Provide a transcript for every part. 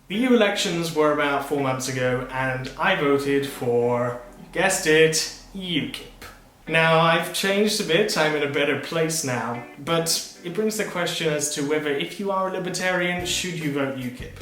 The EU elections were about 4 months ago and I voted for, you guessed it, UKIP. Now I've changed a bit, I'm in a better place now, but it brings the question as to whether if you are a libertarian, should you vote UKIP?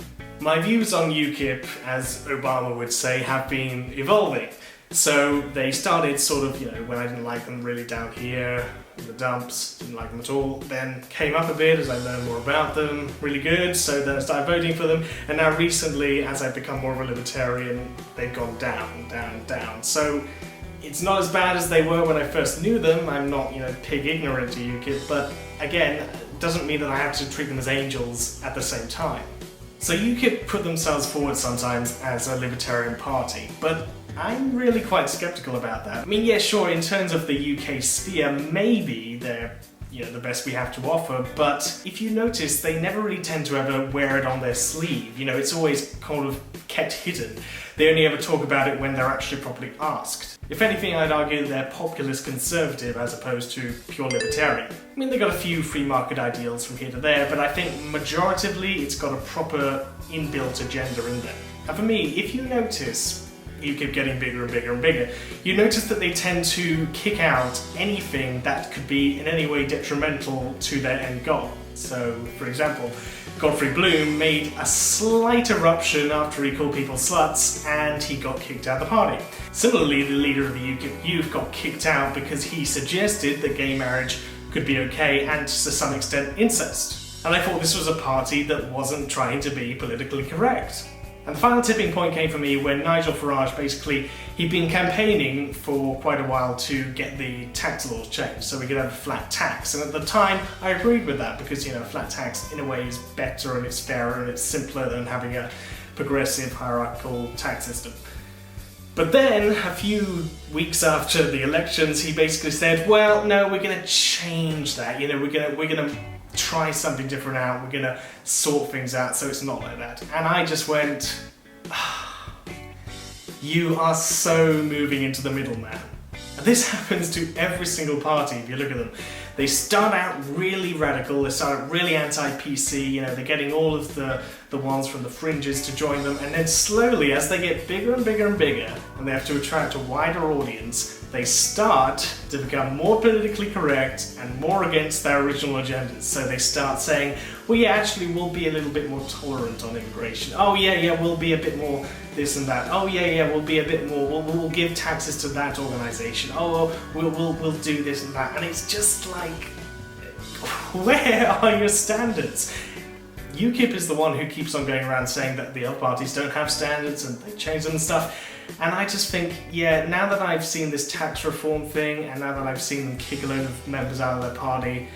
My views on UKIP, as Obama would say, have been evolving. So they started sort of, when I didn't like them really down here, in the dumps, didn't like them at all, then came up a bit as I learned more about them, really good, so then I started voting for them, and now recently, as I've become more of a libertarian, they've gone down, down, down. So it's not as bad as they were when I first knew them. I'm not, pig ignorant to UKIP, but again, it doesn't mean that I have to treat them as angels at the same time. So UKIP put themselves forward sometimes as a libertarian party, but I'm really quite skeptical about that. I mean, yeah, sure, in terms of the UK sphere, maybe they're the best we have to offer, but if you notice, they never really tend to ever wear it on their sleeve. It's always kind of kept hidden. They only ever talk about it when they're actually properly asked. If anything, I'd argue they're populist conservative as opposed to pure libertarian. I mean, they've got a few free market ideals from here to there, but I think majoritively it's got a proper inbuilt agenda in there. And for me, if you notice UKIP getting bigger and bigger and bigger, you notice that they tend to kick out anything that could be in any way detrimental to their end goal. So, for example, Godfrey Bloom made a slight eruption after he called people sluts and he got kicked out of the party. Similarly, the leader of the UKIP youth got kicked out because he suggested that gay marriage could be okay and to some extent incest. And I thought this was a party that wasn't trying to be politically correct. And the final tipping point came for me when Nigel Farage he'd been campaigning for quite a while to get the tax laws changed so we could have a flat tax. And at the time, I agreed with that because, flat tax in a way is better and it's fairer and it's simpler than having a progressive hierarchical tax system. But then, a few weeks after the elections, he basically said, well, no, we're going to change that. We're going to try something different out, we're gonna sort things out so it's not like that. And I just went, you are so moving into the middleman. And this happens to every single party if you look at them. They start out really radical, they start out really anti-PC, they're getting all of the ones from the fringes to join them, and then slowly, as they get bigger and bigger and bigger, and they have to attract a wider audience, they start to become more politically correct and more against their original agendas. So they start saying, well, yeah, actually, we'll be a little bit more tolerant on immigration. Oh, yeah, we'll be a bit more this and that. Oh, yeah, we'll be a bit more, we'll give taxes to that organisation. Oh, we'll do this and that. And it's just like, where are your standards? UKIP is the one who keeps on going around saying that the other parties don't have standards and they change them and stuff. And I just think, yeah, now that I've seen this tax reform thing and now that I've seen them kick a load of members out of their party,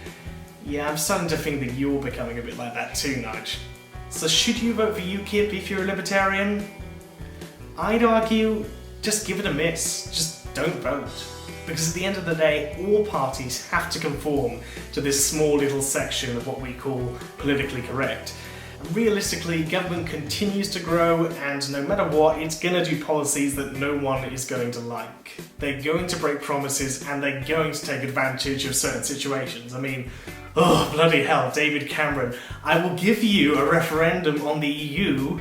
yeah, I'm starting to think that you're becoming a bit like that too, Nudge. So should you vote for UKIP if you're a libertarian? I'd argue, just give it a miss. Just don't vote. Because at the end of the day, all parties have to conform to this small little section of what we call politically correct. Realistically, government continues to grow, and no matter what, it's going to do policies that no one is going to like. They're going to break promises, and they're going to take advantage of certain situations. I mean, oh, bloody hell, David Cameron, I will give you a referendum on the EU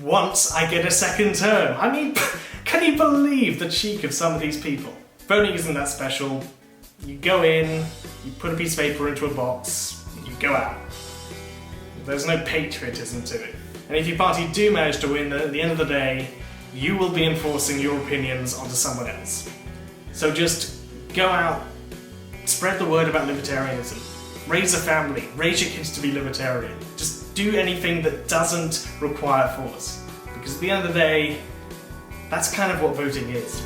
once I get a second term. I mean, can you believe the cheek of some of these people? Voting isn't that special. You go in, you put a piece of paper into a box, you go out. There's no patriotism to it. And if your party do manage to win, at the end of the day, you will be enforcing your opinions onto someone else. So just go out, spread the word about libertarianism, raise a family, raise your kids to be libertarian. Just do anything that doesn't require force. Because at the end of the day, that's kind of what voting is.